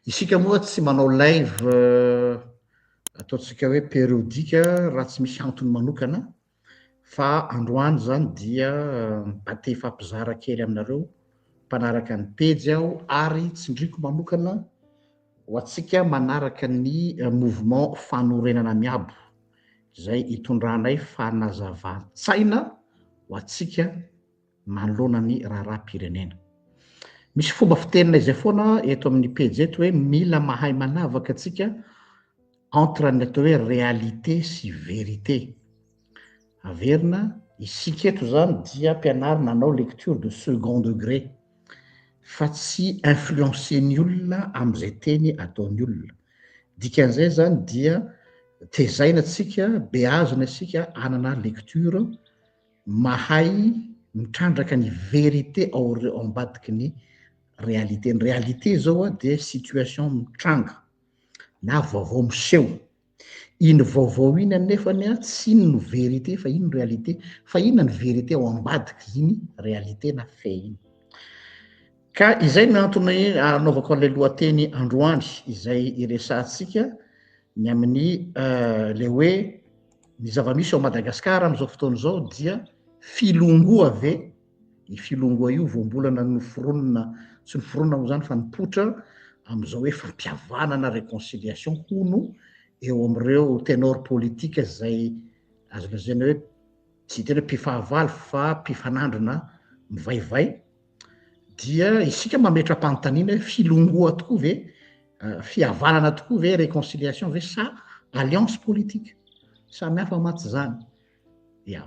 Isika moa tsy manao live ataontsika hoe periodika raha tsy misy antony manokana fa androany zany dia mba te hifampizara kely aminareo mpanaraka ny pejy aho ary tsindriko manokana ho atsika manaraka ny mouvement fanorenana miabo zay hitondranay fanazavantsaina ho atsika manoloana ny raharaha-pirenena. Misy fomba fitenina izay foana eto amin'ny pejy eto hoe mila mahay manavaka atsika entre ny atao hoe réalité sy vérité. Averina isika eto zany dia mpianary nanao lecture de second degré fa tsy influencer-ny olona am'izay teny ataony olona. Dikan'izay zany dia tezaina atsika beazina asika anana lecture mahay mitrandraka ny vérité ao ambadiky ny réalité. Ny réalité zao a de situation mitranga na vaovao miseho. Iny vaovao iny anefany a tsy ino no vérité fa ino réalité fa inona ny vérité ao ambadiky iny réalité na fait iny. Ka izay no antony anaovako an'ilay lohateny androany izay iresahantsika ny amin'ny le hoe ny zava-misy ao Madagasikara am'izao fotoana zao dia filongoa ve, i filongoa io voambolana noforonina tsy noforonina moa zany fa nipoitra am'izao hoe fampihavanana réconciliation hono eo am'ireo ténor politika zay azo lazaina hoe tsy tena hoe mpifahavalo fa mpifanandrina mivaivay dia isika mametram-panontaniana hoe filongoa tokoa ve fihavanana tokoa ve réconciliation ve sa alliance politique samy hafa maty zany ia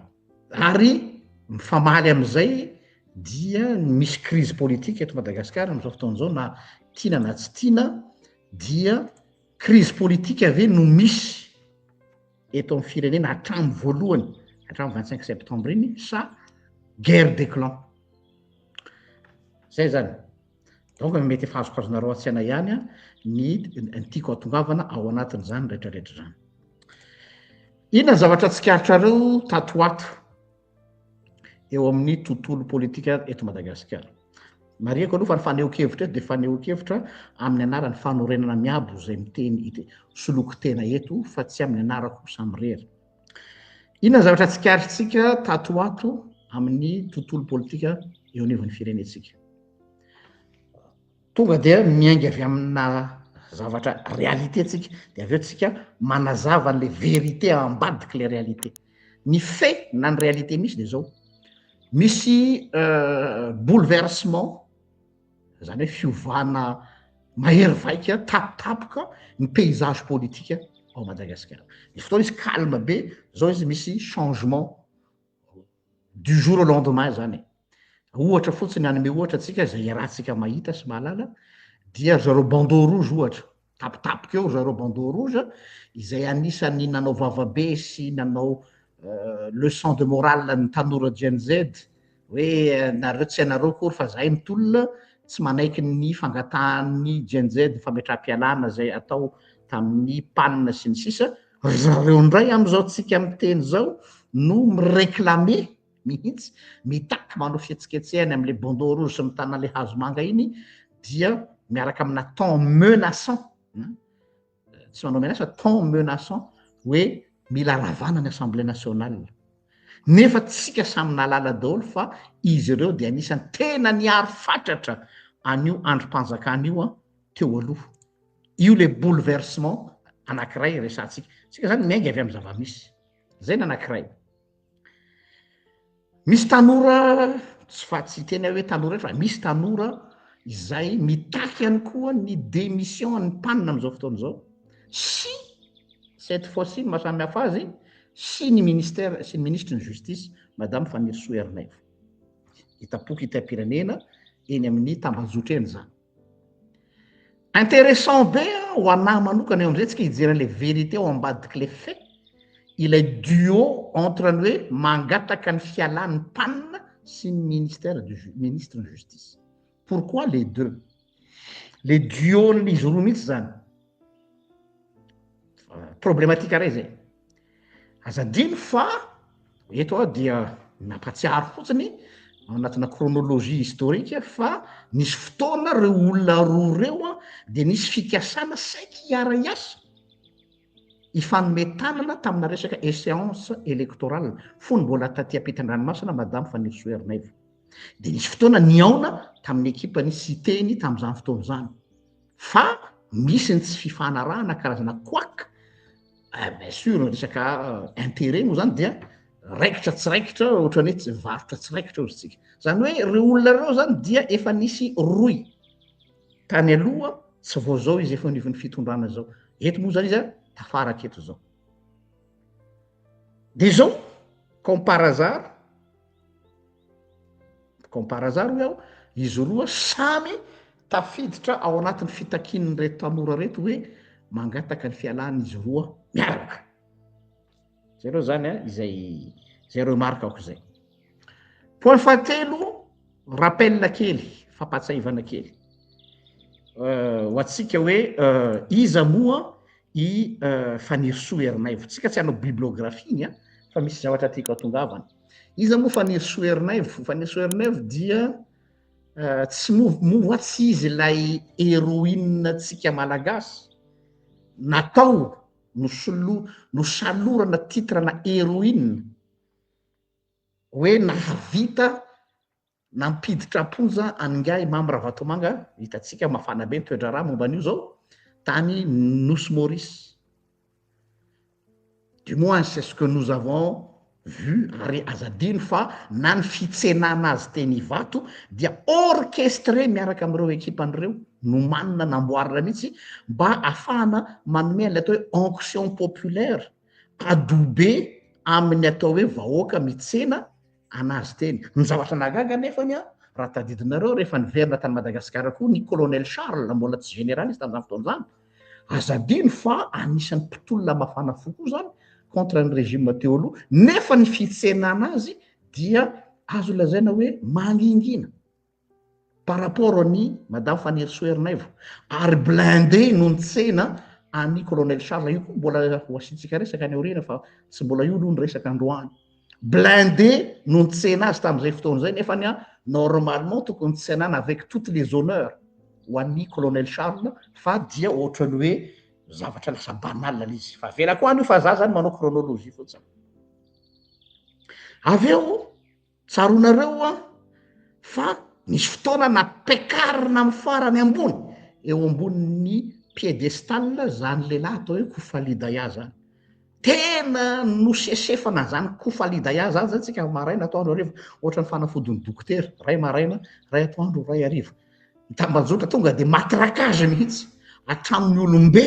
ary mifamaly am'izay dia misy crise politique eto Madagasikara am'izao fotoana zao na tiana na tsy tiana dia crise politique ave no misy eto amin'ny firenena hatramy voalohany hatramy 25 septembre iny sa guerre des clans zay zany. Donc mety efa azokazonareo an-tsaina ihany a ny tiako atongavana ao anatin'izany rehetrarehetra zany. Inona ny zavatra tsikaritrareo tatoato eo amin'ny tontolo politika eto Madagasikara. Mariako aloha fa ny fanehoan-kevitra eto de fanehoan-kevitra amin'ny anaran'ny fanorenana miabo zay miteny soloko tena eto fa tsy amin'ny anarako samirery. Inona ny zavatra tsikaritrsika tatoato amin'ny tontolo politika eo anivon'ny firenetsika. Tonga dia miainga avy amina zavatra réalité tsika de aveo tsika manazava an'le vérité ambadiky le réalité. Ny fait na ny réalité misy de zao misy bouleversement zany hoe fiovana mahery vaika tapotapoka ny paysage politika ao Madagasikara. Misy fotoana izy calme be zao izy misy changement du jour au lendemain zany. Ohatra fotsiny anome ohatra atsika zay rahantsika mahita sy mahalala dia zareo bandeau rouge ohatra tapotapoka eo zareo bandeau rouge izay anisany nanao vavabe sy nanao leçon de morale ny tanora Gen Z hoe nareo tsy hainareo kory fa zahay mitolona tsy manaiky ny fangatahan'ny Gen Z fametram-pialana zay atao tamin'ny panina sy ny sisa zareo ndray am'izao tsika miteny zao no mireklame mihitsy mitaky manao fihetsiketsehany am'le bandeau rouge sy mitana le hazo manga iny dia miaraka amina temps menaçant tsy manao menace fa temps menaçant hoe mila ravana ny assemblée nationale. Nefa tsika samy nalala daholo fa izy ireo de anisany tena niary fatratra an'io androm-panjakana io a teo aloha. Io le bouleversement anankiray resantsika. Tsika zany miainga avy amy zava-misy. Zay ny anankiray. Misy tanora tsy tena hoe tanora fa misy tanora izay mitaky ihany koa ny démission ny panina am'izao fotoana zao sy cette fois-ci mahasamy hafa azy sy ny ministère sy ny ministre ny justice madame Fanny Soearnaivo hitapoky hitam-pirenena eny amin'ny tambazotra eny zany. Intéressant be ho anahy manokana eo am'izay tsika hijerany le vérité ao ambadiky le fait ilay duo entre ny hoe mangataka ny fialan'ny panina sy ny ministère ministre ny justice. Pourquoi les deux? Le duo izy roa mihitsy zany problématika ray zay. Azadino fa eto dia nampatsiaro fotsiny anatina chronologie historique fa nisy fotoana reo olona roa reo a de nisy fikasana saiky iara-iasa ifanometanana tamina resaka échéance électorale fony mbola taty ampitan-dranomasina madame Fanirso Ernaivo de nisy fotoana niaona tamin'ny ekipa ny citeny tam'izany fotoana zany fa misy ny tsy fifanarahana karazana koaka bien sûr resaka intérêt moa zany dia raikitra tsy raikitra ohatrany hoe tsy varotra tsy raikitra ozy tsika zany hoe reo olona reo zany dia efa nisy roy tany aloha tsy vao zao izy efa nivon'ny fitondrana zao eto moa zany izy a tafaraka eto zao de zao comme par hasard hoe aho izy roa samy tafiditra ao anatin'ny fitakin'ny reto tanora reto hoe mangataka ny fialana izy roa miaraka zay reo zany a izay remarkako zay point fahatelo rappel kely fampatsaivana kely ho atsika hoe iza moa i Fanirso Ernaivo tsika tsy hanao bibliographie iny a fa misy zavatra tiako atongavana iza moa Fanirso Ernaivo dia tsy moa tsy izy lay héroïne tsika malagasy natao nosalorana titrana héroïne hoe nahavita nampiditra amponja aningay Mamy Ravatomanga hitatsika mafana be toedra raha momba an'io zao tany Nosy Maurice du moins c'est ce que nous avons vu ary azadino fa na ny fitsenana azy teny Ivato dia orchestré miaraka am'ireo ekipan'ireo no manina namboarina mihitsy mba ahafahana manome an'le atao hoe onction populaire adobe amin'ny atao hoe vahoaka mitsena anazy teny ny zavatra nagaga nefany a raha tadidinareo rehefa niverina tany Madagasikara koa ny colonel Charles mbola tsy général izy tam'izany fotoana zany azadino fa anisan'ny mpitolona mafana fo koa zany contre ny régime teo aloha nefa ny fitsenana azy dia azo lazaina hoe mangingina par rapport any madame Fanirso Ernaivo ary blindé no nitsena any colonel Charles io koa mbola ho asitsika resaka any aoriana fa tsy mbola io aloha ny resaka androany blindé no nitsena azy tam'izay fotoana zay nefa ny a normalement tokony tsenana avec toutes les honneurs ho an'ny colonel Charles fa dia ohatrany hoe zavatra lasa banal izy fa vela koa any io fa za zany manao chronologie fotsiny aveo tsaronareo a fa nisy fotoana napekarina amin'ny farany ambony eo ambonin'ny piédestal zany lehilahy atao hoe Kofalidaya zany tena nosesefana zany Kofalidaya zany zany tsika maraina atoandro hariva ohatrany fanafodiny dokotera ray maraina ray atoandro ray hariva mitambajotra tonga de matraquage mihitsy hatramin'ny olombe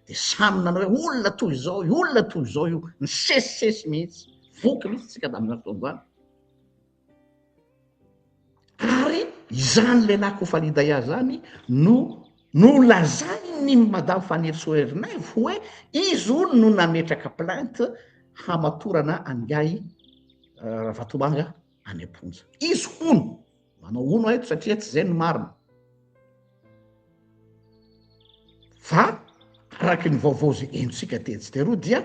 de samy nanao hoe olona toy izao olona toy izao io ny sesisesy mihitsy voky mihitsy tsika damina fotoana zany ary izany lehilahy Kofalidaya zany no lazainy madame Fanirso Ernaivo hoe izy olo no nametraka plainte hamatorana angay Ravatomanga any amponja izy ono manao ono eto satria tsy zay no marina fa araky ny vaovao zay entsika tetsy teroa dia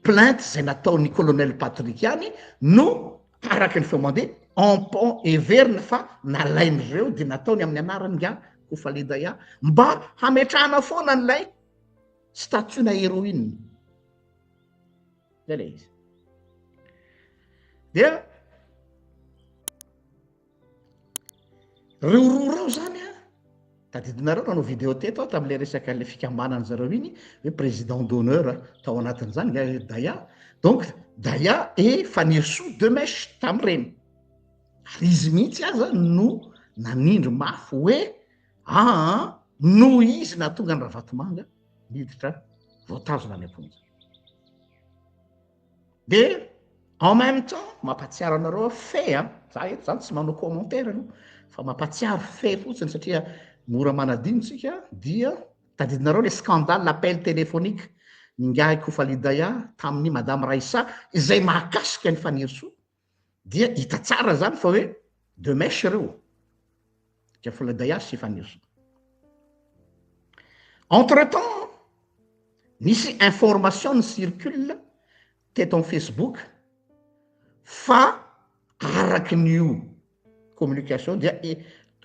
plainte zay nataon'ny colonel Patrick any no araky ny femande Ampon et Verne fa nalain'ireo de nataony amin'ny anarany nga Kofalidaya mba hametrahana foana n'lay statut na héroïne zay le izy dia reo roa reo zany a tadidinareo nanao video teto tam'le resaka le fikambanany zareo iny hoe président d'honneur tao anatin'izany nga Daya donc Daya et Fanirso de mèche tam'ireny ary izy mihitsy aza no nanindry mafy hoe no izy natonga ny Ravatomanga miditra voatazona any amponja de en même temps mampatsiaro anareo fait za eto zany tsy manao commentaire aloha fa mampatsiaro fait fotsiny satria mora manadinotsika dia tadidinareo le scandale l'appel téléphonique ningahy Kofalidaya tamin'ny madame Raissa izay mahakasika ny Fanirso dia hita tsara zany fa hoe de mèche reo Kofalidaya sy Fanirso entre-temps nisy information ny circule teto amin'ny Facebook fa araky n'io communication dia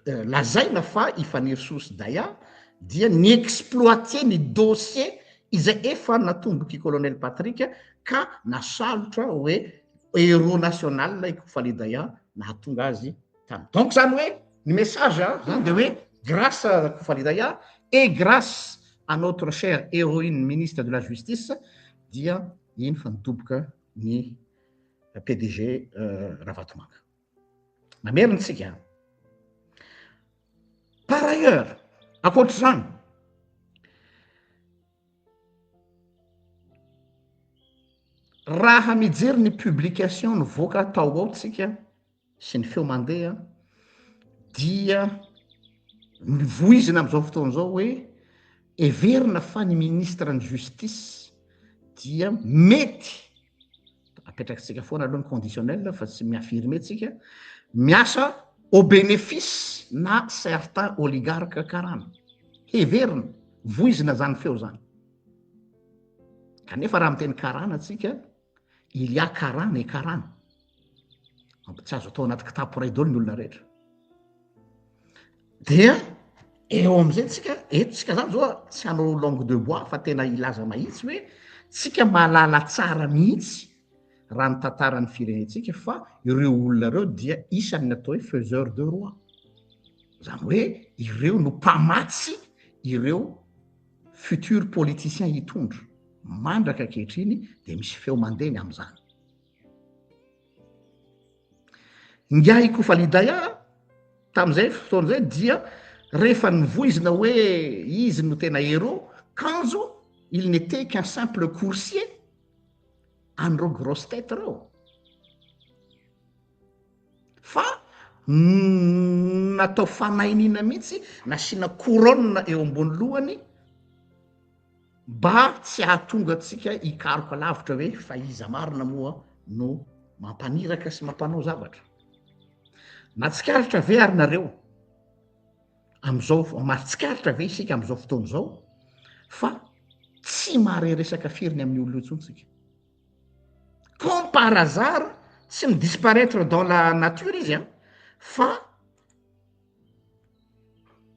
lazaina fa ifanerisosi daya dia ny exploiter ny dossier izay efa natomboky colonel Patrick ka nasalotra hoe héros national Koufali Daya nahatonga azy tany. Donc zany hoe ny message zany de hoe grâce à Koufali Daya et grâce à notre chère héroïne ministre de la Justice dia iny fa nitomboka ny PDG Ravatomanga. Mamerina tsika. Par ailleurs, ankoatr'izany raha mijery ny publication nivoaka tao ao tsika sy ny feo mandeha dia nivoizina am'izao fotoana zao hoe everina fa ny ministre ny justice dia mety apetrakintsika foana aloha ny conditionnel fa tsy miafirme tsika miasa au bénéfice na certain oligarque karana heverina voizina zany feo zany kanefa raha miteny karana tsika il y a karana et karana tsy azo atao anaty kitapo ray dolo ny olona rehetra dia eo am'izay tsika eto tsika zany zao tsy hanao langue de bois fa tena ilaza mahitsy hoe tsika mahalala tsara mihitsy raha ny tantaran'ny firenetsika fa ireo olona reo dia isan'ny atao hoe faiseur de roi zany hoe ireo no mpamatsy ireo futur politicien hitondra mandraka ankehitriny de misy feo mandeny am'izany. Ngiahy Koufali Daya tam'izay fotoan'izay dia rehefa nivoizina hoe izy no tena héros kanjo il n'était qu'un simple coursier andreo grosse tête reo fa natao fanainina mihitsy nasina couronne eo ambony lohany mba tsy ahatonga atsika hikaroka lavitra hoe fa iza marina moa no mampaniraka sy mampanao zavatra na tsikaritra ve ary nareo am'izao matsikaritra ve isika am'izao fotoana zao fa tsy mahare resaka firiny amin'ny olona intsontsika comme par hasard tsy mi disparaître dans la nature izy fa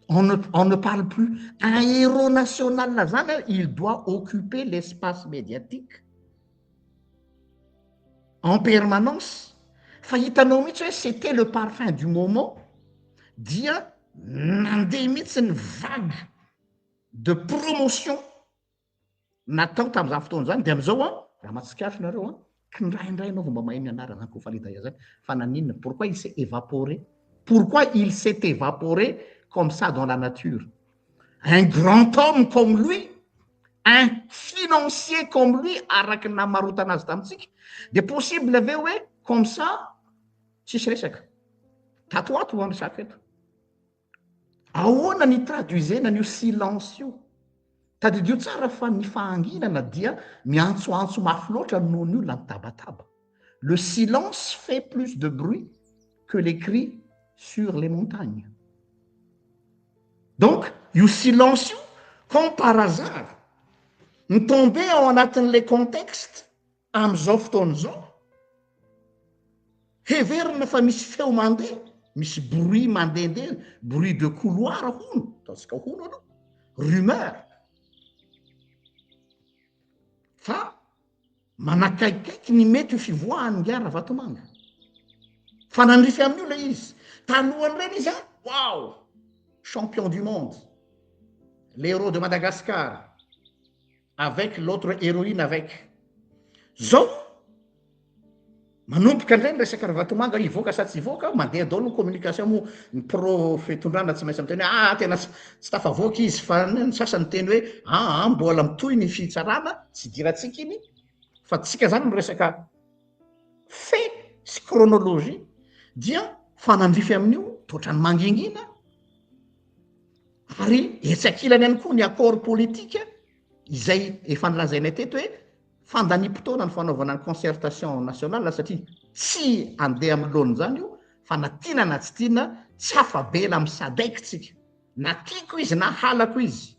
on ne parle plus. Un héros national zany il doit occuper l'espace médiatique en permanence fa hitanao mihitsy hoe c'était le parfum du moment dia nandeha mihitsy ny vague de promotion natao tam'izany fotoana zany de am'izao raha matsikaritra nareo kindraindray anao mba mahay mianara zany Koufali Daya zany fa naninona pourquoi il s'est évaporé comme ça dans la nature. Un grand homme comme lui, un financier comme lui, araky namarotana azy tamitsika, de possible ve hoe comme ça tsisy resaka. Tatoato ho resaka eto. Ahoana ny traduisena an'io silence io? Tadidio tsara fa ny fahanginana dia miantsoantso mafy loatra noho ny olona mitabataba. Le silence fait plus de bruit que les cris sur les montagnes. Donc, io silence io, comme par hasard, mitombe ao anatin'le contexte am'izao fotoana zao, heverina fa misy feo mandeha, misy bruit mandehandeha, bruit de couloir hono, ataontsika hono aloha, rumeur. Fa manakaikaiky ny mety ho fivoahany ngia Ravatomanga. Fa nandrify amin'io le izy. Talohan'ny reny izy wow! Champion du monde, l'héros de Madagascar, avec l'autre héroïne avec. Zao, manomboka an'ireny resaka Ravatomanga ivoaka sa tsy ivoaka, mandeha daholo ny communication mo ny pro fitondrana tsy maintsy miteny tena tsy tafavoaka izy fa ny sasany teny hoe mbola mitohy ny fitsarana, tsy diratsika iny, fa tsika zany resaka fait sy chronologie dia fanandrify amin'io totrany mangingina ary etsakilany ihany koa ny accord politique izay efa nilazaina teto hoe fandaniam-potoana ny fanaovana ny concertation nationale satria tsy andeha amin'ny laony zany io fa na tiana na tsy tiana tsy afabela amin'ny sadaiky tsika na tiako izy na halako izy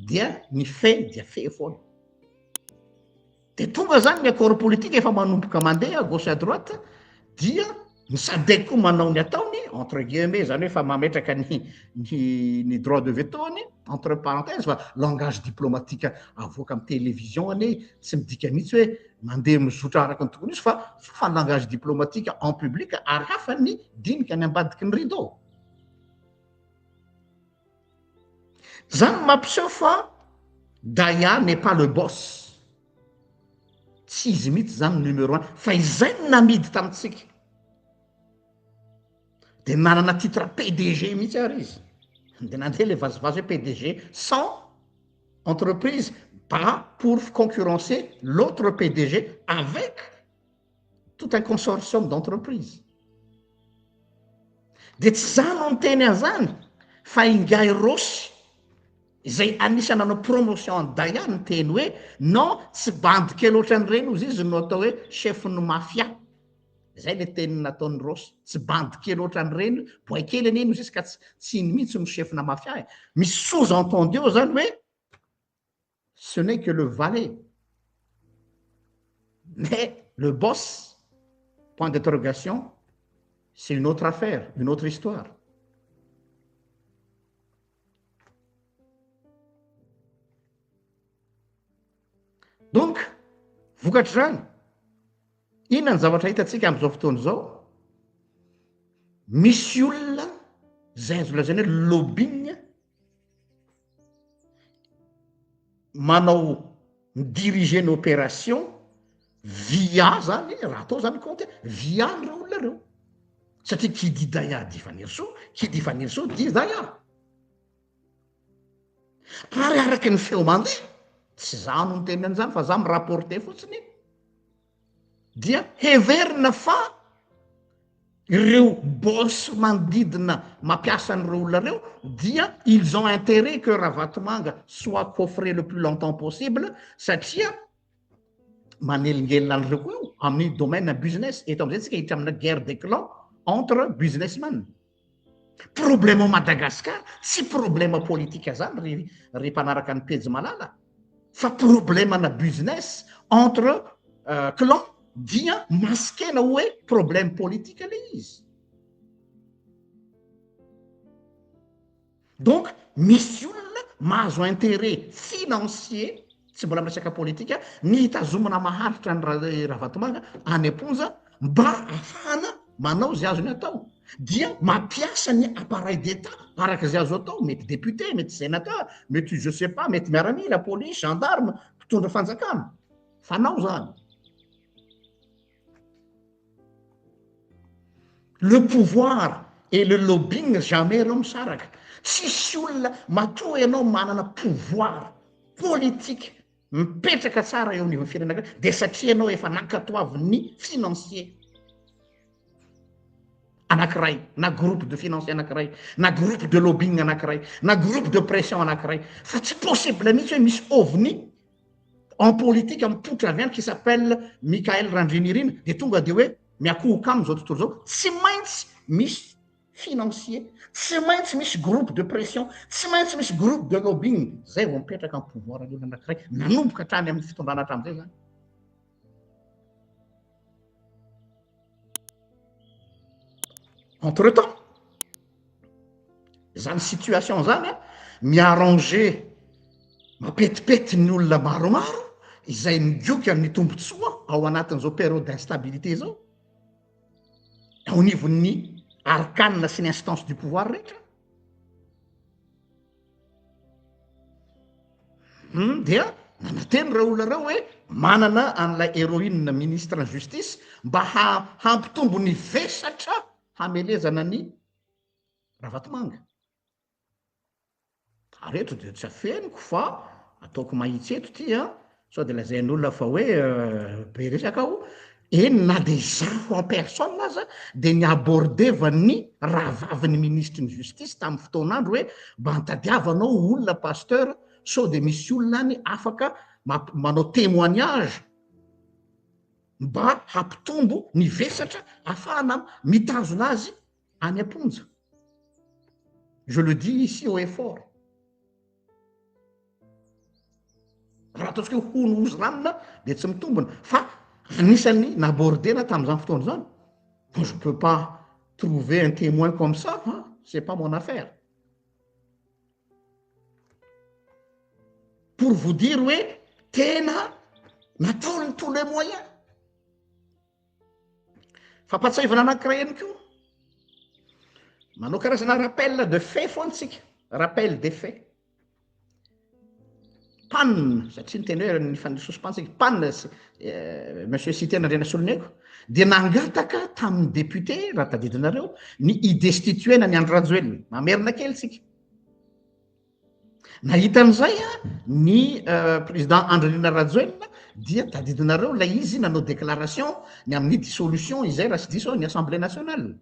dia ny fait dia fait foana de tonga zany ny accord politique efa manomboka mandeha gauche à droite dia ny sadek koa manao ny ataony entre guillemets zany hoe fa mametraka ny droit de vetony entre parenthèse fa langage diplomatique avoaka amin'ny télévision any tsy midika mihitsy hoe mandeha mizotra araka ny tokony izy fa langage diplomatique en public ary hafa ny dinika ny ambadiky ny rideau zany mampiseho fa Daya n'est pas le boss tsy izy mihitsy zany numéro 1 fa izay namidy tamitsika de nanana titre PDG mihitsy ary izy de nandeha le vazivazy hoe PDG sans entreprise pas pour concurrencer l'autre PDG avec tout un consortium d'entreprise de tsy zany no miteny an'izany fa Ingay Rosy izay anisany nanao promotion ny Daya ny teny hoe non tsy bandikely ohatran'ireny ozy izy no atao hoe chefny mafia zay le teny nataony Rosy tsy bandikely ohatran'ireny boakely aneny ozy izy ka tsy iny mihitsy no chefna mafia misy sous-entendu eo zany hoe ce n'est que le valet mais le boss point d'interrogation c'est une autre affaire une autre histoire donc vokatry zany inona ny zavatra hitatsika am'izao fotoana zao misy olona zay azo lazaina hoe lobbying manao midiriger ny opération via zany raha atao zany compte via nyreo olona reo satria qui dit Daya dit Vanirso qui dit Vanirso dit Daya ary araky ny feo mandeha tsy za no miteny an'izany fa za mirapporte fotsiny dia heverina fa ireo boss mandidina mampiasa an'ireo olona reo dia ils ont intérêt que Ravatomanga soit coffré le plus longtemps possible satria manelingelina an'ireo koa io amin'ny domaine business eto am'izay tsika hitra amina guerre des clans entre businessmen problème Madagascar tsy problème politique zany ry mpanaraka ny pejy malala fa problème na business entre clan dia maskena hoe problème politique le izy donc misy olona mahazo intérêt financier tsy mbola miresaka politika ny hitazomana maharitra ny Ravatomanga any amponja mba ahafahana manao zay azo ny atao dia mampiasa ny appareil d'état araka zay azo atao mety député mety sénateur mety je sais pas mety miaramila police gendarme mpitondra fanjakana fanao zany le pouvoir et le lobbying jamais reo misaraka tsisy olona matoa ianao manana pouvoir politique mipetraka tsara eo anivon'ny firenena de satria ianao efa nankatoavin'ny financier anankiray na groupe de financier anankiray na groupe de lobbying anankiray na groupe de pression anankiray fa tsy possible mihitsy hoe misy ovny en politique mipotra avy any qui s'appelle Michael Randrinirina de tonga de hoe miakohoka am'izao tontolo zao tsy maintsy misy financier tsy maintsy misy groupe de pression tsy maintsy misy groupe de lobbying zay vao mipetraka amin'ny pouvoir aloana anankiray nanomboka hatrany amin'ny fitondrana hatram'izay zany entre temps zany situation zany a miarranger mapetipety ny olona maromaro izay migioka ny tombotsoa ao anatin'izao période d'instabilité zao ao nivon'ny arcane sy ny instance du pouvoir rehetra dia nanateny reo olona reo hoe manana an'ilay héroïne ministre ny justice mba hampitombo ny vesatra hamelezana ny Ravatomanga areto de tsy afeniko fa ataoko mahitsy eto ty a sao de lazain'olona fa hoe be resaka aho eny na de zaho en personne aza de ny abordeva ny rahavavin'ny ministre ny justice tamin'ny fotoan'andro hoe mba ntadiavanao olona pasteur sao de misy olona any afaka manao témoignage mba hampitombo ny vesatra ahafahana mitazona azy any amponja je le dis ici haut et fort raha ataotsika hoe hono ozy ranona de tsy mitombona fa anisany nabordena tam'izany fotoana zany Je ne peux pas trouver un témoin comme ça, hein? C'est pas mon affaire. Pour vous dire, oui, tena nataony tous les moyens. Fampatsahivana anankiray ihany koa. Manao karazana rappel de fait foana tsika. Rappel des faits. Panne, satria nyteny hoe ny fandrososom-pantsika, panne, monsieur Cité Nandriana Soloneko, dia nangataka tamin'ny député, raha tadidinareo, ny idestituena ny Andry Rajoelina. Mamerina kely tsika. Nahita an'izay ny président Andrinina Rajoelina dia tadidinareo lay izy nanao déclaration ny amin'ny dissolution izay raha sy diso ny Assemblée nationale.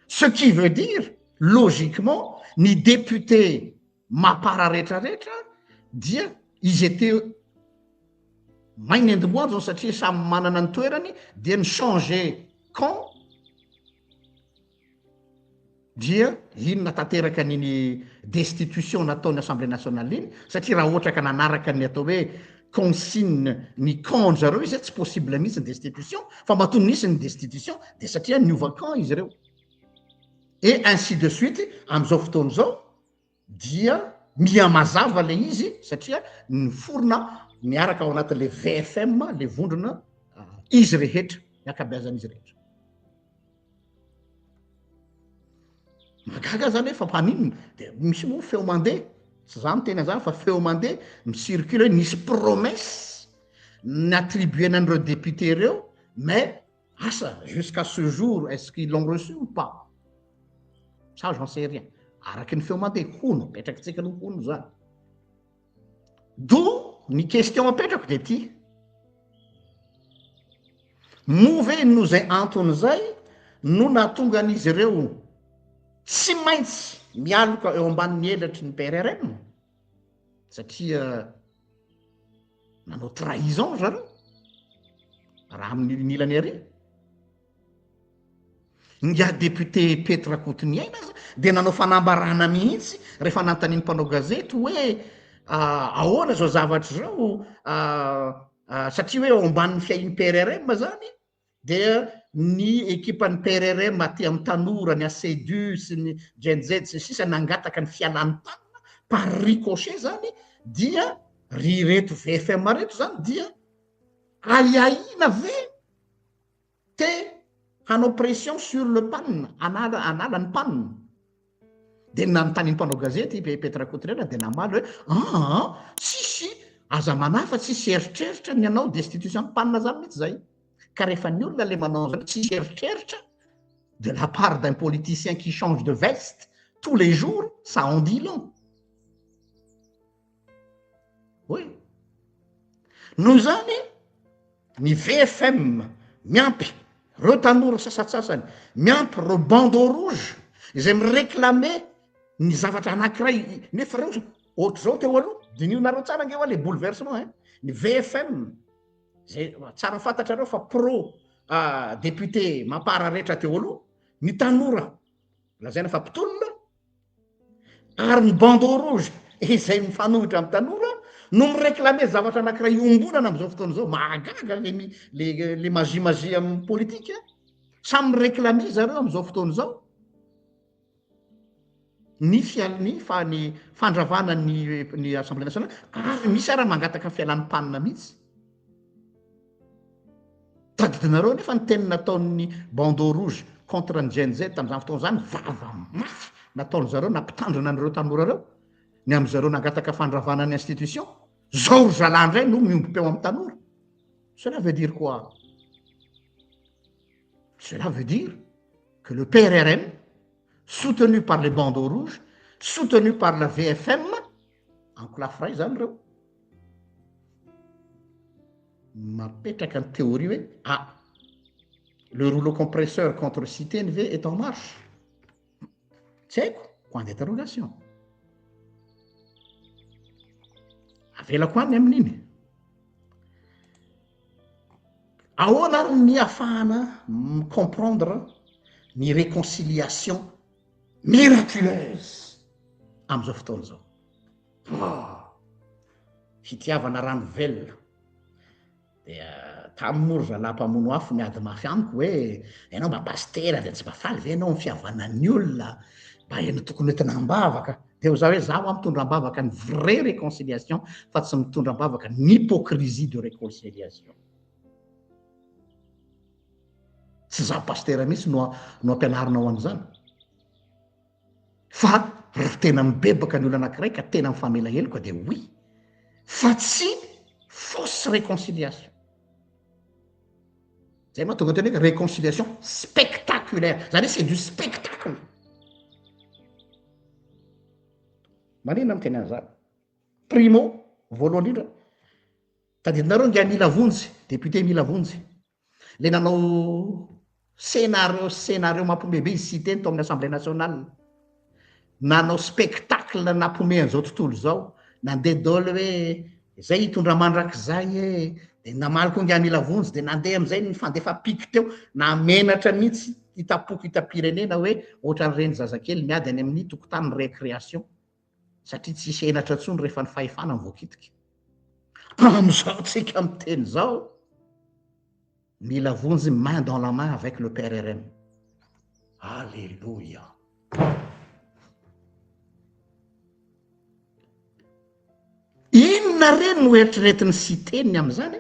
Ce qui veut dire, logiquement, ny député mapara rehetrarehetra dia izy étaient mainy endimoandro zao satria samy manana ny toerany dia ny changer camp dia inona tanteraka niny destitution nataony Assemblée nationale iny satria raha ohatra ka nanaraka ny atao hoe consigne ny camp zareo izy tsy possible mihitsy ny destitution fa mahatonga nisy ny destitution dia satria niova camp izy ireo et ainsi de suite amin'izao fotoana zao dia mihamazava le izy satria ny forona miaraka ao anatin'le VFM le vondrona izy rehetra ny akabeazan'izy rehetra. Magaga zany hoe fa mpaninona dia misy moa feo mandeha tsy zany tena zany fa feo mandeha micircule hoe nisy promesse n'attribuer n'ireo député ireo mais asa jusqu'à ce jour est-ce qu'ils l'ont reçu ou pas, ça j'en sais rien. Araky ny feo mandeha hono petrakintsika no hono zany. Do ny question apetrako dia ty move no zay antony zay no nahatonga an'izy ireo tsy maintsy mialoka eo ambanin'ny elatry ny PRRM satria nanao trahison zareo raha amin'ny ilany ary. Ngia député Petra Kotiniaina dia nanao fanambarana mihitsy rehefa nanontaniany mpanao gazety hoe ahoana zao zavatra zao satria hoe ao ambanin'ny fiain'ny PRRM zany dia ny ekipan'ny PRRM aty amin'ny tanora ny ACDU sy ny GNZ sy sisa nangataka ny fialan'ny tanina par ricochet zany dia ry reto VFM reto zany dia aiaina ve te hanao pression sur le panne anala ny panne dia nanontany ny mpanao gazety Petra Kotiniaina dia namaly hoe tsisy aza manafa tsisy eritreritra ny anao destitution ny panne zany mihitsy zay. Ka rehefa ny olona le manao zany tsisy eritreritra de la part d'un politicien qui change de veste tous les jours, ça en dit long. Oui. Noho zany ny VFM miampy reo tanora sasatsasany miampy reo bandeau rouge izay mireklame ny zavatra anankiray nefa reo ohatra zao teo aloha diniona tsara nge le bouleversement ny VFM zay tsara fantatrareo fa pro député mapara rehetra teo aloha ny tanora lazaina fa mpitolona ary ny bandeau rouge izay mifanohitra amin'ny tanora no mireklame zavatra anankiray iombonana amin'izao fotoana zao mahagaga le magie amin'ny politika samy mireklame zareo amin'izao fotoana zao ny fandravana ny Assemblée nationale ary misy ara mangataka fialan'ny panina mihitsy. Tadidinareo nefa ny teny nataon'ny bandeau rouge contre ny GNZ tamin'izany fotoana zany vava mafy nataony zareo nampitandrina an'ireo tanora reo ny amin'izareo nangataka fandravana ny institution zao ry zalandray no miombom-peo amin'ny tanora. Cela veut dire quoi? Cela veut dire que le PRRM soutenu par les bandeaux rouges, soutenu par la VFM, enclafray zany reo mapetraka ny théorie hoe le rouleau compresseur contre Cité NV est en marche. Tsy haiko, point d'interrogation. Avelako any amin'iny. Ahoana ary ny ahafahana comprendre ny réconciliation miraculeuse amin'izao fotoana zao. Fitiavana rano velona dia tamin'nymory zalampamono afo miady mafy amiko hoe ianao mba pastera de tsy mafaly ve ianao fihavanany olona mba ena tokony hoentina ambavaka de ho za hoe zaho a mitondra ambavaka ny vrai réconciliation fa tsy mitondra ambavaka ny hypocrisie de réconciliation tsy za pastera mihitsy no ampianarinao an'izany fa tena mibebaka ny olo anankiray ka tena mifamela heloka de oui fa tsy fausse réconciliation zay moa tonga teny hoe réconciliation spectaculaire zany hoe c'est du spectacle manina miteny an'zany primo voalohany indrindra tadidinareo ngia mila vonjy député mila vonjy le nanao scénario mampomebe izy sy teny tao amin'ny assemblée nationale nanao spectacle nampome an'izao tontolo zao nandeha daholo hoe zay hitondra mandrak'zay e de namaloko ngia mila vonjy de nandeha am'izay ny fandefa piky teo namenatra mihitsy hitapoko hitapirenena hoe ohatran'ireny zazakely miady any amin'ny tokotany récréation satria tsisy enatra ntsony rehefa ny fahefana mivoakitiky am'izao tsika miteny zao mila vonjy main dans la main avec le PRRM alléluia inona reny no eritreretiny sy teniny am'izany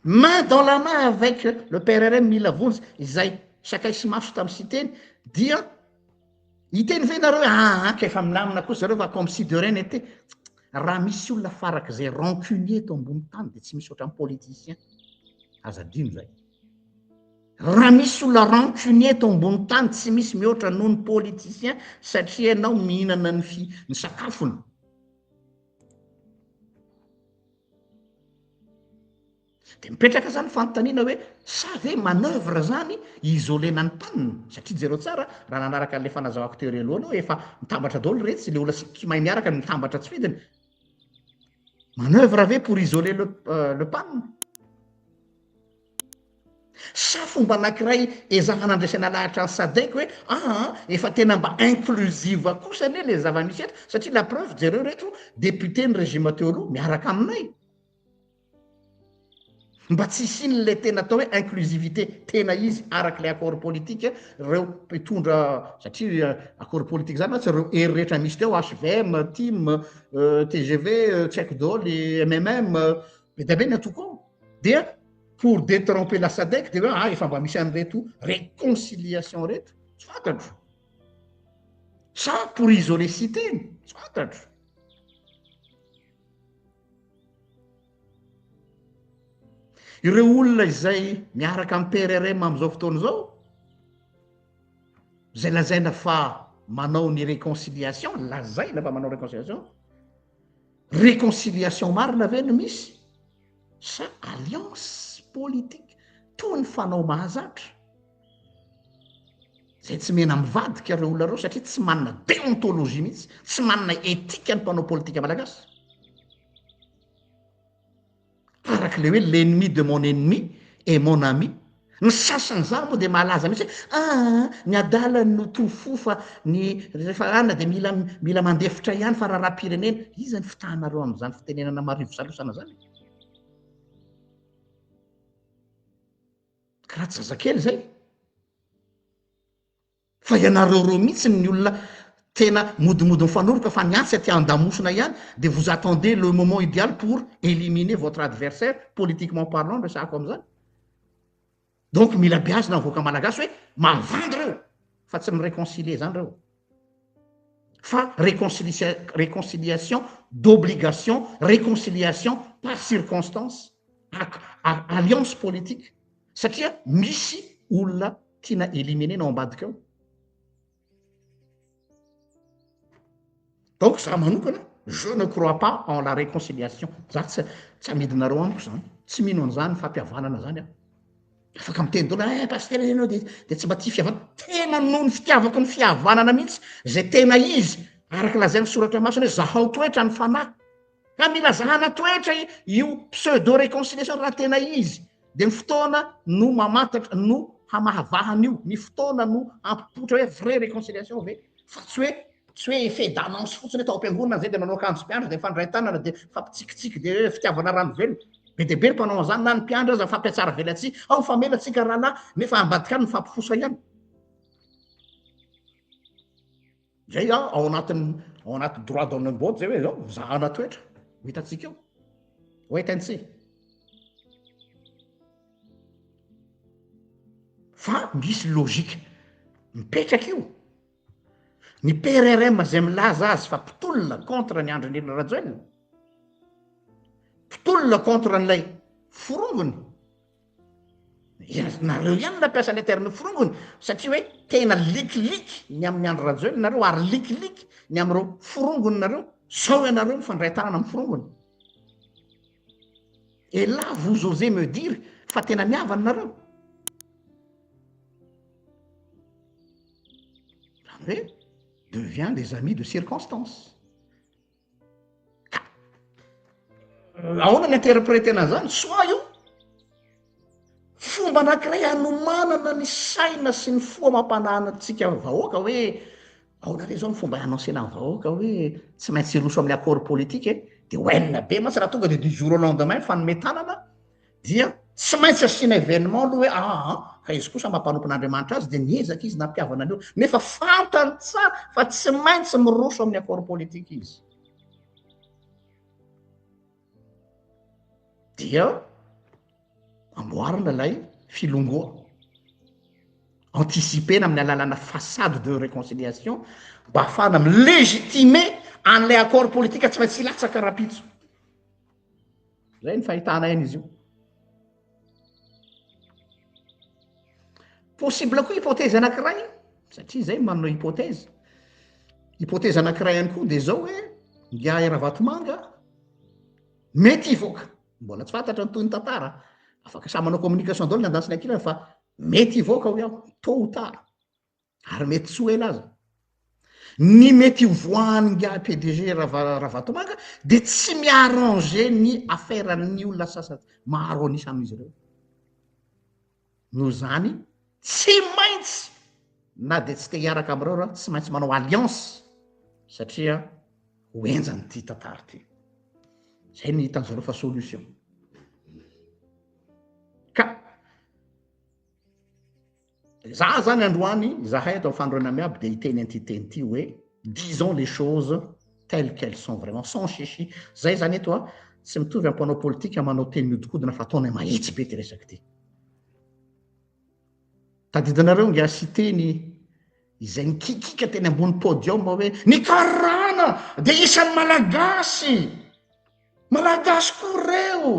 main dans la main avec le PRRM mila vonjy izay sakay sy maso tamy sy teny dia hiteny ve nareo ka efa milamina koa zareo fa considéreny ete raha misy olona farak'izay rancunier to ambony tany de tsy misy ohatran'ny politicien azadino zay raha misy olona rancunier to ambony tany tsy misy mihoatra noho ny politicien satria ianao mihinana ny sakafony de mipetraka zany fanontaniana hoe sa ve manœuvre zany isolena ny mpanina satria jereo tsara raha nanaraka an'le fanazavako teo relohany hoe efa mitambatra daholo retsy le olona sy mahay miaraka mitambatra tsy fidiny manœuvre ave pour isoler le panina sa fomba anankiray ezahana andraisana lahatra ny sadaiky hoe efa tena mba inclusive kosa anie le zava-misy eto satria la preuve jereo reto député ny régime teo aloha miaraka aminay mba tsy isiny le tena atao hoe inclusivité tena izy araky le accord politique reo mpitondra satria accord politique zany matsy reo hery rehetra misy teo HVM TIM TGV tsy haiko daholo le MMM be da be ny atoko dia pour détromper la SADC de hoe efa mba misy an'reto réconciliation reto tsy fantatro sa pour isoler sy teny tsy fantatro ireo olona izay miaraka amin'ny PRRM am'izao fotoana zao zay lazaina fa manao ny réconciliation lazaina fa manao réconciliation marina ve no misy sa alliance politique toy ny fanao mahazatra zay tsy mena mivadika reo olona reo satria tsy manana déontologie mihitsy tsy manana étika ny mpanao politika malagasy arak'le hoe l'ennemi de mon ennemi et mon ami ny sasany zany moa de mahalaza mihitsy hoe ny adalany no tofofa ny rehefa ana de mila mandefitra ihany fa raha-pirenena izy ny fitahanareo am'izany fitenenana marivo salosana zany karaha tsy zazakely zay fa ianareo reo mihitsy ny olona tena modimody mifanoroka fa niatsy aty andamosina ihany de vous attendez le moment idéal pour éliminer votre adversaire politiquement parlant resako am'izany donc mila biazina mivoaka malagasy hoe mavandy reo fa tsy miréconcilier zany reo fa réconciliation d'obligation réconciliation par circonstance alliance politique satria misy olona tiana éliminer nao ambadika ao donc za manokana je ne crois pas en la réconciliation za tsy amidinareo amiko zany tsy mino an'izany fampihavanana zany aho afaka miteny dolo pasteur ianao de tsy mba tia fihavanana tena noho ny fitiavako ny fihavanana mihitsy zay tena izy araky lazay misoratra masina hoe zahao toetra ny fanahy ka mila zahana toetra io pseudo réconciliation raha tena izy de ny fotoana no mamatatra no hamahavahana io ny fotoana no ampipotra hoe vrai réconciliation ve fa tsy hoe tsy hoe fedananso fotsiny atao am-piangonana zay de manao akanjo mpiandra de fandray tanana de fampitsikitsiky de hoe fitiavana rano velona be de be ny mpanao an'izany na ny mpiandra aza fampiatsara velatsy ao famelatsika rahalahy nefa ambadika any ny fampifosa ihany zay ao anaty droit de l'homme zay hoe zao zahana toetra ho hitatsika eo hoetantsy fa misy logika mipetraka io ny PRRM zay milaza azy fa mpitolona contre ny Andry Nirina Rajoelina mpitolona contre n'ilay forongony nareo ihany nampiasa ny terme forongony satria hoe tena likiliky ny amin'ny Andry Rajoelina nareo ary likiliky ny am'ireo forongony nareo sao ianareo mifandray tanana amin'ny forongony et là vous osez me dire fa tena miavana nareo zany hoe devient des amis de circonstance ahoana ny interprétena zany soa io fomba anankiray hanomanana ny saina sy ny foa mampananatsika vahoaka hoe ahoana re zao ny fomba anonsena ny vahoaka hoe tsy maintsy iroso amin'ny accord politique de hoenina be mantsy raha tonga de du jour au lendemain fanometanana dia tsy maintsy asiana événement aloha hoe fa izy kosa mampanopin'Andriamanitra azy de niezaka izy nampiavana an'io nefa fantany tsara fa tsy maintsy miroso amin'ny accord politique izy dia amboarina lay filongoa anticipena amin'ny alalana façade de réconciliation mba ahafahana milégitimer an'lay accord politique tsy maintsy ilatsaka rapitso zay ny fahitana eny izy io possible koa hypothèse anankiray satria zay manao hypothèse anankiray ihany koa de zao hoe ngia Ravatomanga mety hivoaka mbola tsy fantatra ny toy ny tantara afaka samy manao communication daholo ny andansiny ankilany fa mety hivoaka ho iaho tôt ou tard ary mety tsy ho ela aza ny mety hovoahany ngia PDG Ravatomanga de tsy miarranger ny affaire ny olona sasany maro anisy amin'izy ireo noho zany tsy maintsy na de tsy te hiaraka am'ireo raha tsy maintsy manao alliance satria hoenjany ty tantara ty zay ny hitan'zareo fa solution ka za zany androany zahay atao fandroana miaby de hiteny antiteny ty hoe disons les choses telles qu'elles sont vraiment sans chichi zay zany eto tsy mitovy ampanao politika manao teny miodikodina fa ataonay mahitsy be ty resaky ty tadidinareo ngia siteny izay nikikika teny ambony podium hoe nikarana de isan'ny malagasy koa reo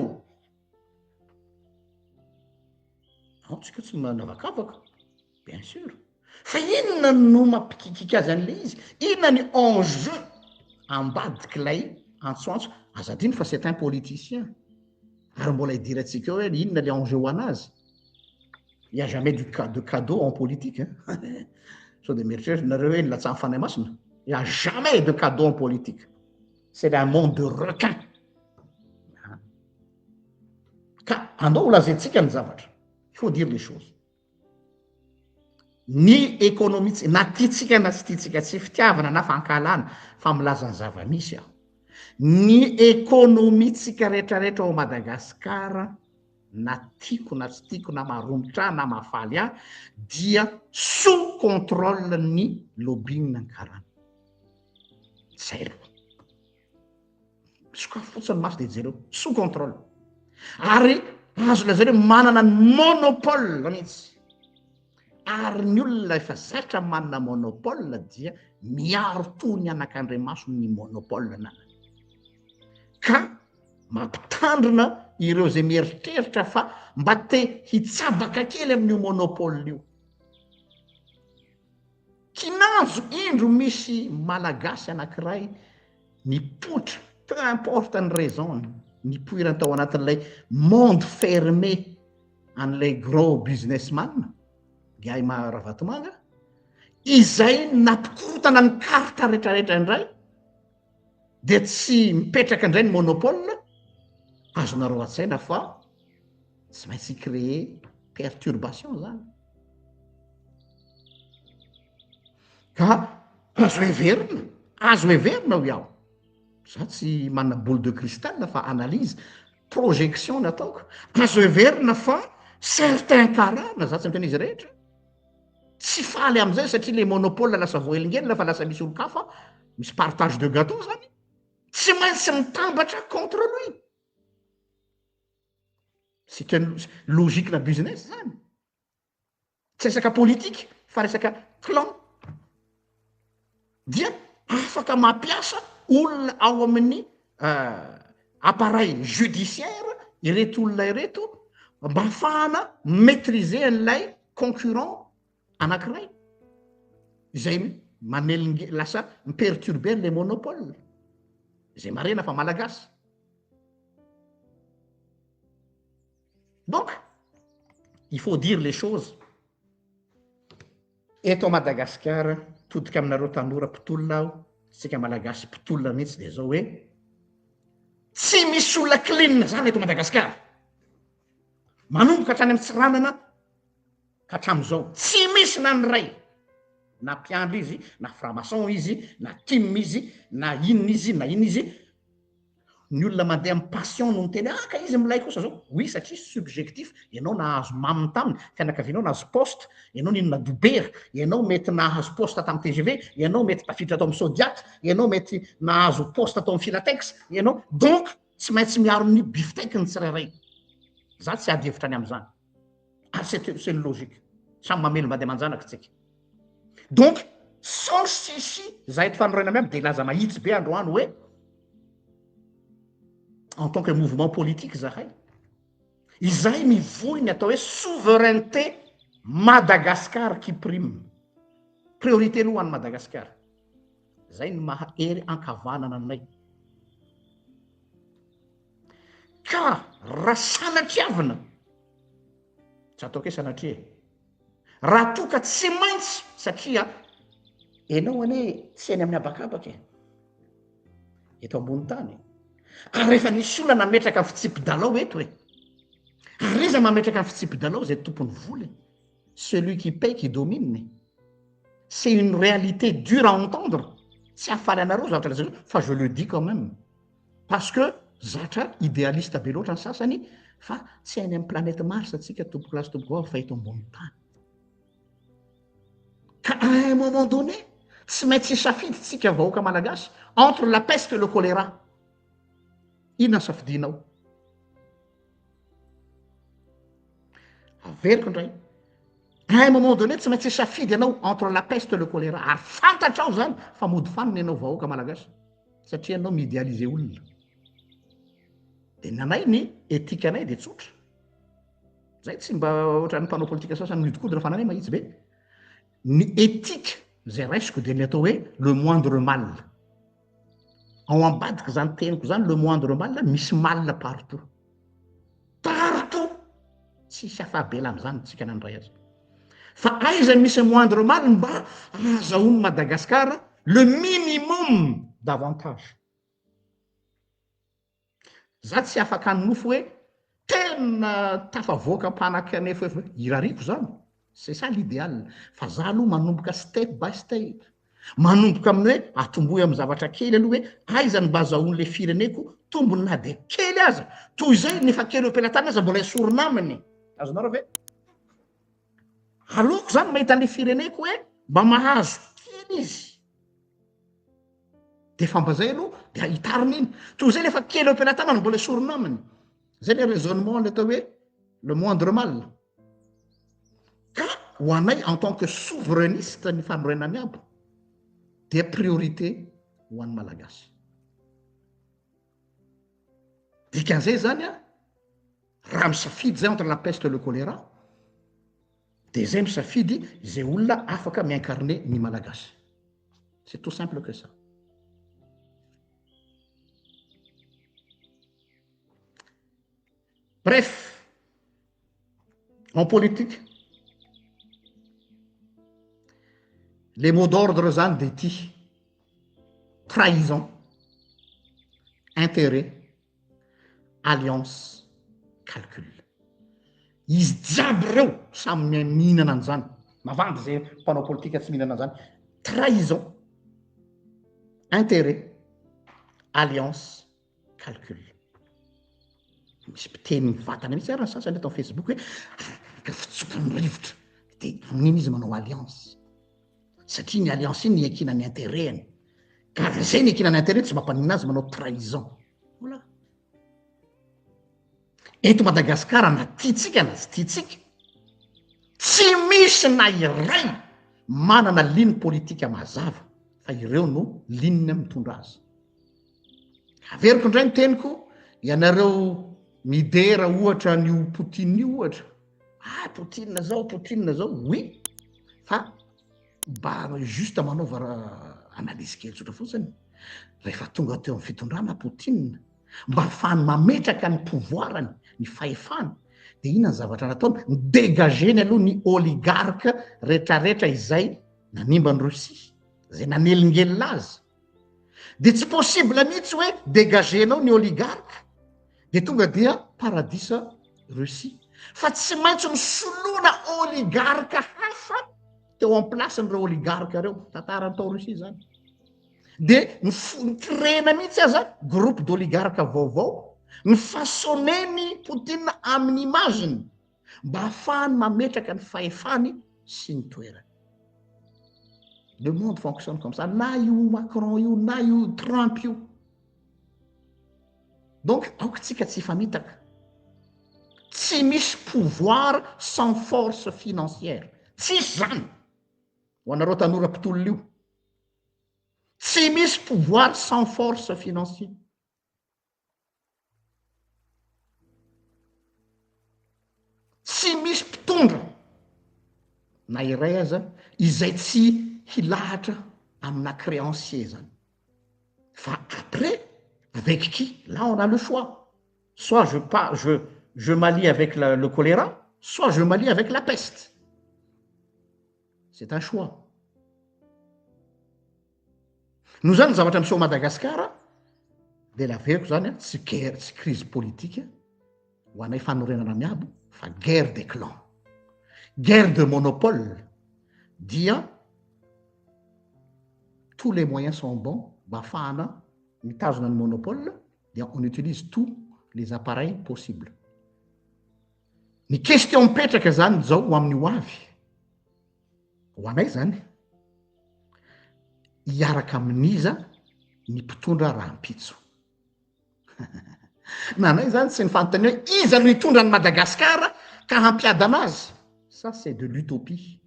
tsika tsy manavakavaka bien sûr fa inona no mampikikika azy an'le izy inona ny enjeu ambadikilay antsoantso azadiny fa c'est un politicien ary mbola hidirantsika eo hoe inona le enjeu ho anazy il y a jamais de cadeau en politique hein so de meritreritra nareo hoe nilatsaha fanay masina il y a jamais de cadeau en politique c'est un monde de requin ka andao lazaintsika ny zavatra il faut dire les choses ny économie na tiatsika na tsy tiatsika tsy fitiavana na fankalana fa milaza ny zava-misy aho ny économie-tsika rehetrarehetra ao Madagasikara na tiako na tsy tiako na marombotra na mafaly ahy dia sous contrôle ny lobbying ny karana zay aloha sokafo fotsiny maso de jereo sous contrôle ary azo lazay hoe manana ny monopole mihitsy ary ny olona efa zatra manana monopole dia miaro to ny anak'Andriamaso ny monopole na ka mampitandrina ireo zay mieritreritra fa mba te hitsabaka kely amin'io monopole io kinanjo indro misy malagasy anankiray nipoitra peu importe ny raison nipoirany tao anatin'ilay monde fermé an'ilay gros businessman Giaï Ravatomanga izay nampikorotana ny karta rehetrarehetra indray de tsy mipetraka indray ny monopole azonareo an-tsaina fa tsy maintsy créer perturbation zany ka azo heverina azo heverina ho iaho za tsy manana boule de cristal fa analyse projection nataoko azo heverina fa certain karana za tsy mitena izy rehetra tsy faly am'izay satria le monopole lasa voelingelina fa lasa misy olo-kafa misy partage de gâteau zany tsy maintsy mitambatra contre lui c'est une logique na business zany tsy resaka politique fa resaka clan dia afaka mampiasa olona ao amin'ny appareil judiciaire ireto olona ireto mba ahafahana maîtriser an'ilay concurrent anankiray zay manelinge lasa miperturber les monopoles zay marena fa malagasy donc il faut dire les choses eto Madagascar todika aminareo tanora mpitolona aho tsika malagasy mpitolona mihitsy de zao hoe tsy misy olona clean zany eto Madagascar manomboka hatrany amin'ny tsiranana ka hatram'izao tsy misy na ny ray na mpiandry izy na franc-maçon izy na tim izy na inona izy na ina izy ny olona mandeha amin'ny passion no miteny ka izy milay kosa zao oui satria subjectif ianao nahazo maminy taminy fianakavianao nahazo poste ianao ninona dobera ianao mety nahazo poste tamin'ny TGV ianao mety tafiditra atao amin'ny Sodiat ianao mety nahazo poste atao amin'ny Filatex ianao donc tsy maintsy miaro ny biftek ny tsirairay za tsy ady hevitra any am'izany ary c'est une logique samy mamelo mandeha manjanaka tsika donc sans sisy za eto fanorena miaby de laza mahitsy be androany hoe en tant que mouvement politique zahay izay mivoy ny atao hoe souveraineté Madagascar qui prime priorité aloha any Madagascar zay ny mahaery ankavanana anay ka raha sanatriavina tsy ataoko hoe sanatria raha toka tsy maintsy satria enao ane tsy any amin'ny abakabaka eto ambony tany ary rehefa nisy olona nametraka ny fitsipy-dalao eto hoe ary iza mametraka ny fitsipy-dalao zay tompony voly celui qui paye qui domine c'est une réalité dure à entendre tsy afaly anareo zavatra lazao fa je le dis quand même parce que zatra idéaliste be loatra ny sasany fa tsy any amin'ny planète Mars atsika tompoko lasy tompoko ao fa eto ambony tany ka à un moment donné tsy maintsy safidy tsika vahoaka malagasy entre la peste et le choléra inona safidinao averiko indray à un moment donné tsy maintsy safidy ianao entre la peste et le choléra ary fantatrao zany fa mody faniny ianao vahoaka malagasy satria anao miidealize olona de nanay ny etika anay de tsotra zay tsy mba ohatran'ny mpanao politika sasany miodikodina fa nanay mahitsy be ny éthique zay raisiko de ny atao hoe le moindre mal ao ambadiky zany teniko zany le moindre mal misy mal partout tsisy afabela am'zany tsika nandray azy fa aiza misy moindre mal mba azahoany Madagascar le minimum d'avantage za tsy afaka anofo hoe tena tafavoaka mpanaky anefa irariko zany c'est ça l'idéal fa za aloha manomboka step by step manomboka amin'ny hoe atomboy amin'ny zavatra kely aloha hoe aizany mba azahoan'le fireneko tombony na de kely aza toy zay nefa kely opelatany aza mbola esorina aminy azonao raha ve aloko zany mahita an'le fireneko hoe mba mahazo kely izy de famba zay aloha de hitariny iny toy zay lefa kely opelatany mbola esorina aminy zay le raisonnement le atao hoe le moindre mal ka ho anay en tant que souverainiste ny fanorena miabo de priorité ho an'ny malagasy dikan'izay zany a raha misafidy zay entre la peste et le choléra de zay misafidy zay olona afaka miincarner ny malagasy c'est tout simple que ça bref en politique les mots d'ordre zany de ty trahison intérêt alliance calcul izy jiaby reo samy mihinana an'izany mavandy zay mpanao politika tsy mihinana an'izany trahison intérêt, alliance, calcul. Misy mpiteny mivatana mihitsy ary ny sasany eto amin'ny Facebook hoe ka fitsokany rivotra dia nino izy manao alliance satria ny alliance iny niankina ny intérêtany ka zay niankina ny intérêt tsy mampanina azy manao trahison. Voilà. Eto Madagasikara na tiatsika na tsy tiatsika tsy misy na iray manana ligne politika mazava fa ireo no ligne mitondra azy. Averiko indray ny teniko ianareo midera ohatra nyo Poutine io ohatra. Poutine zao, oui. Fa mba juste manaova analyse kely tsotra fotsiny. Rehefa tonga teo amin'ny fitondrana Poutine, mba ahafahany mametraka ny pouvoirany, ny fahefany, dia inona ny zavatra nataony? Dégageny aloha ny oligarque rehetrarehetra izay nanimba ny Russie, zay nanelingelina azy. Dia tsy possible mihitsy hoe dégagenao ny oligarque dia tonga dia paradisa Russie. Fa tsy maintsy ny soloana oligarque hafa teo en place n'ireo oligarque reo, tantarany tao Russie zany. Dia ny créena mihitsy aza groupe d'oligarque vaovao, ny façonneny Poutine amin'ny imaginy mba ahafahany mametraka ny fahefany sy ny toerany. Le monde fonctionne comme ça. Na io Macron io, na io Trump io. Donc, aokatsika tsy famitaka. Tsy misy pouvoir sans force financière. Tsisy zany. Ho anareo tanora mpitolona io. Tsy misy pouvoir sans force financière. Tsy misy mpitondra na iray aza izay tsy hilahatra amina créancier zany. Fa après, avec qui? Là, on a le choix. Soit je m'allie avec le choléra, soit je m'allie avec la peste. C'est un choix. Nous zany zavatra miseho Madagasikara dia laveriko zany tsy crise politique ho anay fanorenana miabo fa guerre des clans, guerre de monopole. Dia tous les moyens sont bons mba ahafahana mitazona ny monopole, dia on utilise tous les appareils possibles. Ny question mipetraka zany zao ho amin'ny ho avy ho anay zany hiaraka amin'iza ny mpitondra rahampitso. Na anay zany tsy nifanontany hoe iza no hitondra ny Madagasikara ka hampiada anazy. Ça c'est de l'utopie.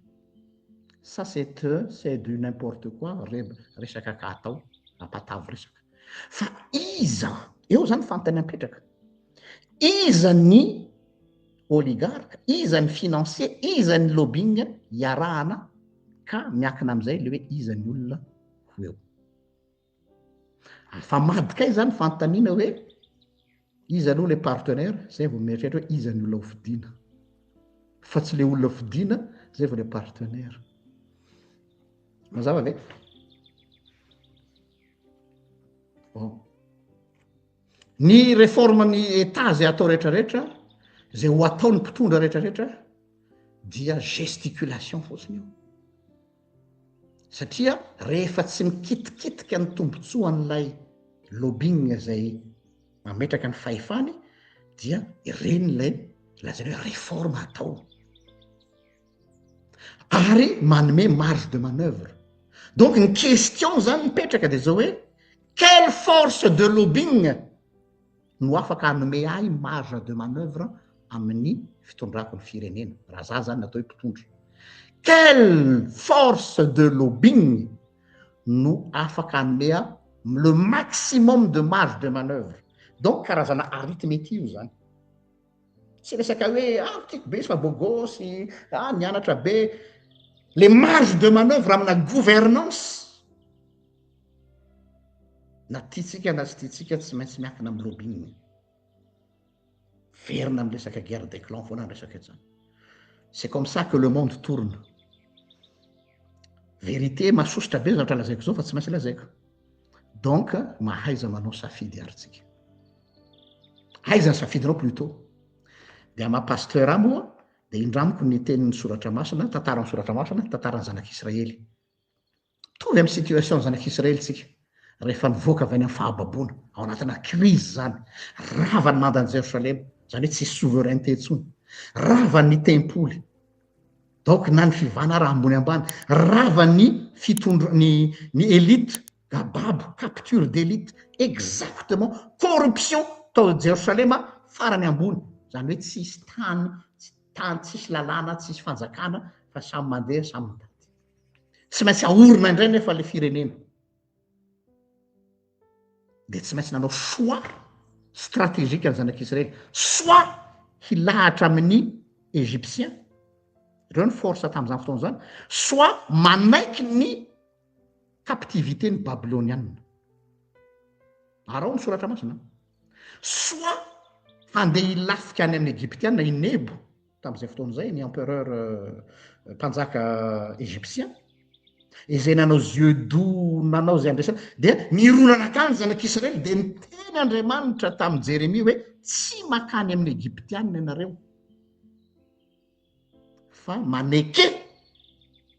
Ça c'est du n'importe quoi, resaka katao, apatavy resaka. Fa iza, eo zany fanontany mipetraka. Iza ny oligarque, iza ny financier, iza ny lobbying iarahana ka miakina amin'izay le hoe iza ny olona ho eo. Fa madikay zany fanontaniana hoe iza aloha le partenaire, zay vao mieritreritra hoe iza ny olona hofidiana. Fa tsy le olona hofidiana, zay vao le partenaire. Mazava ve? Bon. Ny réforme ny état zay atao rehetrarehetra, zay ho ataony mpitondra rehetrarehetra dia gesticulation fotsiny io. Satria rehefa tsy mikitikitika ny tombontsoan'ilay lobbying zay mametraka ny fahefany dia ireny lay lazany hoe réforme atao ary manome marge de manœuvre. Donc ny question zany mipetraka dia zao hoe quelle force de lobbying no afaka hanome ahy marge de manœuvre amin'ny fitondrako ny firenena raha za zany natao hoe mpitondra. Quelle force de lobbying no afaka hanome le maximum de marge de manœuvre. Donc karazana arithmétique io zany. Tsy resaka hoe tiako be sy fa bogosy, nianatra be. Les marges de manœuvre amina gouvernance na tiatsika na tsy tiatsika tsy maintsy miankina amin'ny lobbying. Verina amin'ny resaka guerre des clans foana ny resaka zany. C'est comme ça que le monde tourne. Vérité masosotra be zavatra lazaiko zao fa tsy maintsy lazaiko. Donc mahaiza manao safidy aritsika. Aiza ny safidinao plutôt. Dia maha-pasteur ahy moa dia indramiko ny tenin'ny soratra masina, tantaran'ny soratra masina, tantaran'ny zanak'Israely. Mitovy amin'ny situation zanak'Israely tsika. rehefa nivoaka avy any amin'ny fahababoana ao anatina krizy zany rava ny mandany Jerosalema zany hoe tsy souveraineté ntsony rava ny tempoly donc na ny fivana raha ambony ambany rava ny fitondra ny élite gababo capture d'élite exactement corruption tao Jerosalema farany ambony zany hoe tsisy tany tsisy lalàna tsisy fanjakana fa samy mandeha samy mitady tsy maintsy aorina indray nefa le firenena de tsy maintsy nanao choix stratégique ny zanak'Israely soit hilahatra amin'ny égyptien ireo ny force tamin'izany fotoana zany soit manaiky ny captivité ny babylonianina arao ny soratra masina soit handeha hilafika any amin'ny égyptianina i Nebo tamin'izay fotoana zay ny empereur mpanjaka égyptien izay nanao yeux doux nanao zay andresana dia nironanakany zanak'Israely de niteny Andriamanitra tamin'ny Jeremia hoe tsy makany amin'ny égyptianina ianareo fa maneke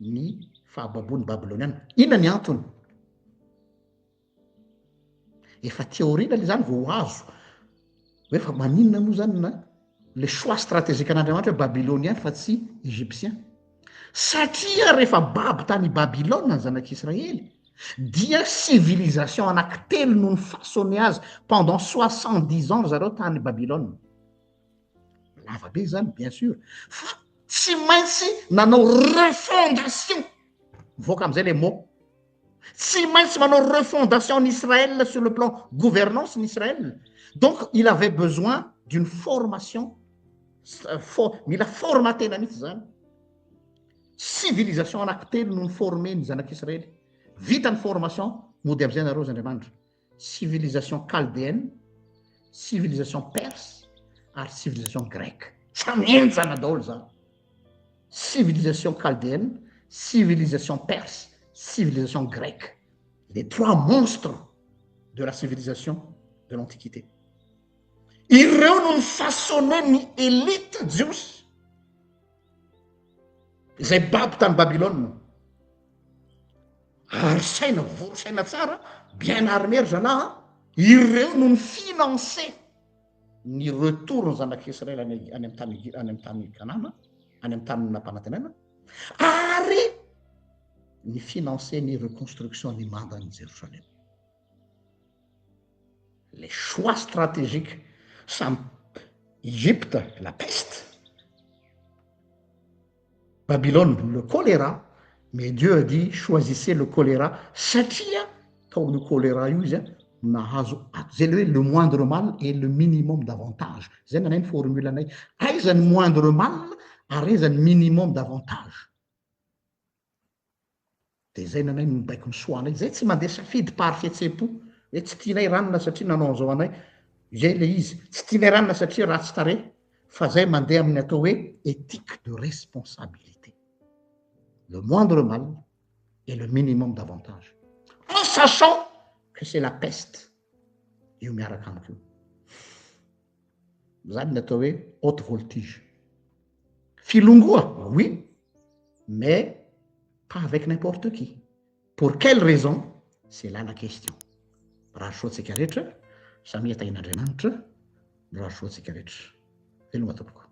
ny fahababony babylonianina inona ny antony efa théorie le zany vao azo hoe fa maninona moa zany na le choix stratégique an'Andriamanitra hoe babylonien fa tsy égyptien satria rehefa babo tany Babylone ny zanak'Israely dia civilisation anankitelo no ny façonné azy pendant 70 ans zareo tany Babylone lava be zany bien sûr fa tsy maintsy nanao refondation voaka am'izay le mot tsy maintsy manao refondation en Israël sur le plan gouvernance en Israël donc il avait besoin d'une formation mila formatena mihitsy zany civilisation anankitelo no ny formé ny zanak'Israely vita ny formation mody am'izay nareo zandriamanitra civilisation chaldéenne civilisation perse ary civilisation grecque samienjana daholo zany civilisation chaldéenne civilisation perse civilisation grecque les trois monstres de la civilisation de l'antiquité ireo no ny façonné ny élite jiosy izay babo tany Babylone ary saina vorosaina tsara bien armé ry zalaha ireo no ny financé ny retour ny zanak'Israely any amin'ny tany Kanana any amin'ny tany nampanantenana ary ny financé ny reconstruction ny mandany Jérusalem les choix stratégiques samy Égypte la peste Babylone le choléra mais Dieu a dit choisissez le choléra satria tao le choléra io izy nahazo zay le hoe le moindre mal et le minimum d'avantage zay nanay ny formule anay aiza ny moindre mal ary aiza ny minimum d'avantage de zay nanay mibaiko ny soanay zay tsy mandeha safidy par fihetsepo hoe tsy tianay ranona satria nanao an'izao anay zay le izy tsy tianay ranona satria raha tsy tare fa zay mandeha amin'ny atao hoe éthique de responsabilité le moindre mal et le minimum d'avantage en sachant que c'est la peste io miaraka amiko io zany ny atao hoe haute voltige filongoa oui mais pas avec n'importe qui pour quelle raison c'est là la question raha soatsika rehetra samy etain'Andriamanitra raha soatsika rehetra veloma tompoko